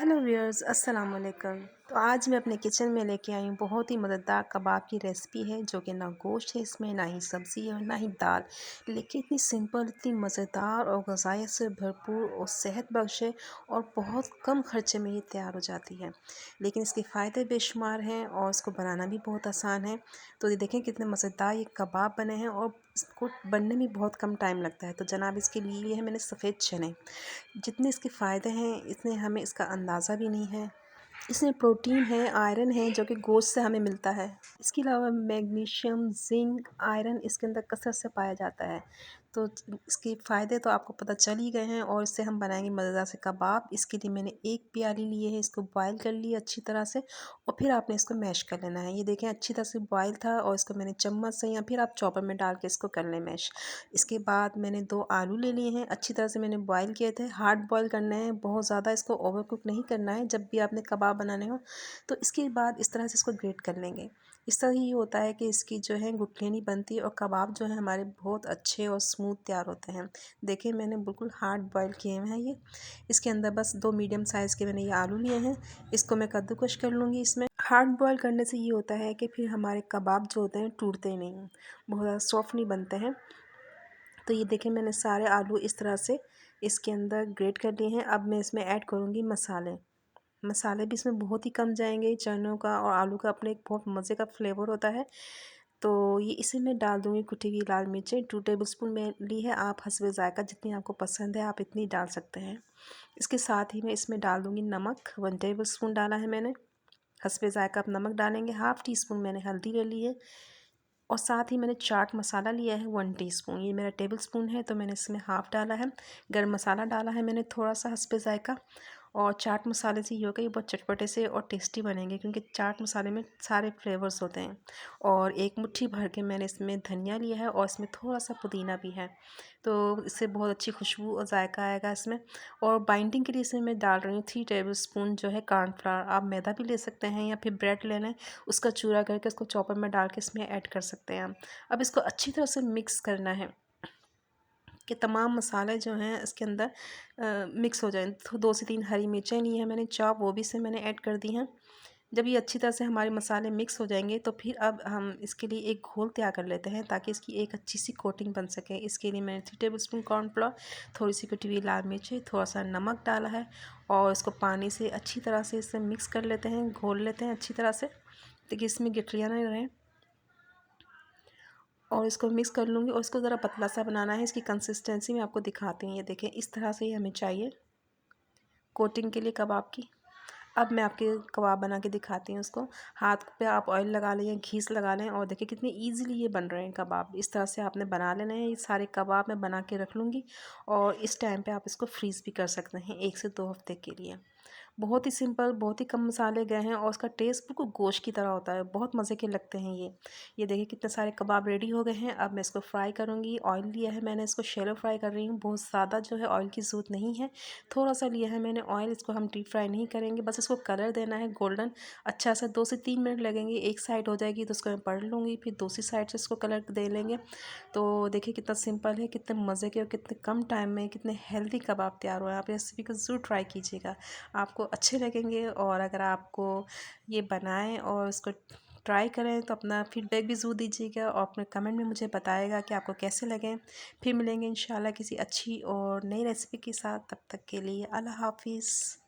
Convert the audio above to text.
Hello viewers, अस्सलाम वालेकुम। तो आज मैं अपने किचन में लेके आई हूँ बहुत ही मज़ेदार कबाब की रेसिपी है, जो कि ना गोश्त है इसमें, ना ही सब्ज़ी है और ना ही दाल, लेकिन इतनी सिंपल, इतनी मज़ेदार और ग़ज़ाइयत से भरपूर और सेहत बख्श है और बहुत कम खर्चे में ये तैयार हो जाती है। लेकिन इसके फ़ायदे बेशुमार हैं और इसको बनाना भी बहुत आसान है। तो ये देखें कितने मज़ेदार ये कबाब बने हैं और इसको बनने में बहुत कम टाइम लगता है। तो जनाब इसके लिए है मैंने सफ़ेद चने। जितने इसके फ़ायदे हैं इतने हमें इसका अंदाज़ा भी नहीं है। इसमें प्रोटीन है, आयरन है, जो कि गोश्त से हमें मिलता है। इसके अलावा मैग्नीशियम, ज़िंक, आयरन इसके अंदर कसरत से पाया जाता है। तो इसके फ़ायदे तो आपको पता चल ही गए हैं और इससे हम बनाएंगे मज़ेदार से कबाब। इसके लिए मैंने एक प्याली लिए है, इसको बॉयल कर लिया अच्छी तरह से और फिर आपने इसको मैश कर लेना है। ये देखें अच्छी तरह से बॉयल था और इसको मैंने चम्मच से या फिर आप चॉपर में डाल के इसको कर लें मैश। इसके बाद मैंने 2 आलू ले लिए हैं, अच्छी तरह से मैंने बॉयल किए थे। हार्ड बॉयल करना है, बहुत ज़्यादा इसको ओवर कुक नहीं करना है जब भी आपने कबाब बनाने हो। तो इसके बाद इस तरह से इसको ग्रेट कर लेंगे। इस तरह ये होता है कि इसकी जो है गुठलियाँ नहीं बनती और कबाब जो है हमारे बहुत अच्छे और स्मूथ तैयार होते हैं। देखिए मैंने बिल्कुल हार्ड बॉयल किए हुए हैं ये। इसके अंदर बस 2 मीडियम साइज़ के मैंने ये आलू लिए हैं, इसको मैं कद्दूकश कर लूँगी इसमें। हार्ड बॉयल करने से ये होता है कि फिर हमारे कबाब जो होते हैं टूटते नहीं, बहुत ज़्यादा सॉफ्ट नहीं बनते हैं। तो ये देखें मैंने सारे आलू इस तरह से इसके अंदर ग्रेट कर लिए हैं। अब मैं इसमें ऐड करूँगी मसाले। मसाले भी इसमें बहुत ही कम जाएंगे। चनों का और आलू का अपने एक बहुत मज़े का फ्लेवर होता है। तो ये इसे मैं डाल दूँगी कुटी हुई लाल मिर्चें 2 टेबलस्पून में ली है। आप हस्बे ज़ायक़ा जितनी आपको पसंद है आप इतनी डाल सकते हैं। इसके साथ ही मैं इसमें डाल दूँगी नमक, 1 टेबलस्पून डाला है मैंने। हस्बे ज़ायक़ा आप नमक डालेंगे। हाफ़ टी स्पून मैंने हल्दी ले ली है और साथ ही मैंने चाट मसाला लिया है 1 टीस्पून। ये मेरा टेबल स्पून है तो मैंने इसमें हाफ़ डाला है। गरम मसाला डाला है मैंने थोड़ा सा हस्बे ज़ायक़ा। और चाट मसाले से ये होगा ये बहुत चटपटे से और टेस्टी बनेंगे, क्योंकि चाट मसाले में सारे फ्लेवर्स होते हैं। और एक मुट्ठी भर के मैंने इसमें धनिया लिया है और इसमें थोड़ा सा पुदीना भी है, तो इससे बहुत अच्छी खुशबू और जायका आएगा इसमें। और बाइंडिंग के लिए इसमें मैं डाल रही हूँ 3 टेबलस्पून जो है कॉर्नफ्लावर। आप मैदा भी ले सकते हैं या फिर ब्रेड लेना है, उसका चूरा करके उसको चॉपर में डाल के इसमें ऐड कर सकते हैं। अब इसको अच्छी तरह से मिक्स करना है कि तमाम मसाले जो हैं इसके अंदर मिक्स हो जाएं। तो 2 से 3 हरी मिर्चें ली हैं मैंने चॉप, वो भी इसमें मैंने ऐड कर दी हैं। जब ये अच्छी तरह से हमारे मसाले मिक्स हो जाएंगे तो फिर अब हम इसके लिए एक घोल तैयार कर लेते हैं ताकि इसकी एक अच्छी सी कोटिंग बन सके। इसके लिए मैंने 3 टेबलस्पून कॉर्नफ्लोर, थोड़ी सी कुटी हुई लाल मिर्ची, थोड़ा सा नमक डाला है और इसको पानी से अच्छी तरह से इसे मिक्स कर लेते हैं, घोल लेते हैं अच्छी तरह से ताकि इसमें गिठलियाँ नहीं रहें। और इसको मिक्स कर लूँगी और इसको ज़रा पतला सा बनाना है। इसकी कंसिस्टेंसी मैं आपको दिखाती हूँ। ये देखें इस तरह से ही हमें चाहिए कोटिंग के लिए कबाब की। अब मैं आपके कबाब बना के दिखाती हूँ उसको। हाथ पे आप ऑयल लगा लें या घीस लगा लें और देखिए कितनी ईज़िली ये बन रहे हैं कबाब। इस तरह से आपने बना लेने हैं। ये सारे कबाब मैं बना के रख लूँगी और इस टाइम पे आप इसको फ्रीज़ भी कर सकते हैं 1 से 2 हफ़्ते के लिए। बहुत ही सिंपल, बहुत ही कम मसाले गए हैं और उसका टेस्ट बिल्कुल गोश्त की तरह होता है। बहुत मज़े के लगते हैं ये। ये देखिए कितने सारे कबाब रेडी हो गए हैं। अब मैं इसको फ्राई करूँगी। ऑयल लिया है मैंने, इसको शैलो फ्राई कर रही हूँ। बहुत ज़्यादा जो है ऑयल की ज़रूरत नहीं है, थोड़ा सा लिया है मैंने ऑयल। इसको हम डीप फ्राई नहीं करेंगे, बस इसको कलर देना है गोल्डन अच्छा सा। 2 से 3 मिनट लगेंगे। एक साइड हो जाएगी तो उसको मैं पलट लूँगी, फिर दूसरी साइड से इसको कलर दे लेंगे। तो देखिए कितना सिंपल है, कितने मज़े के और कितने कम टाइम में कितने हेल्दी कबाब तैयार हुए हैं। आप रेसिपी को ज़रूर ट्राई कीजिएगा, आपको अच्छे लगेंगे। और अगर आपको ये बनाएं और उसको ट्राई करें तो अपना फीडबैक भी ज़रूर दीजिएगा और अपने कमेंट में मुझे बताएगा कि आपको कैसे लगे। फिर मिलेंगे इंशाल्लाह किसी अच्छी और नई रेसिपी के साथ। तब तक के लिए अल्लाह हाफ़िज़।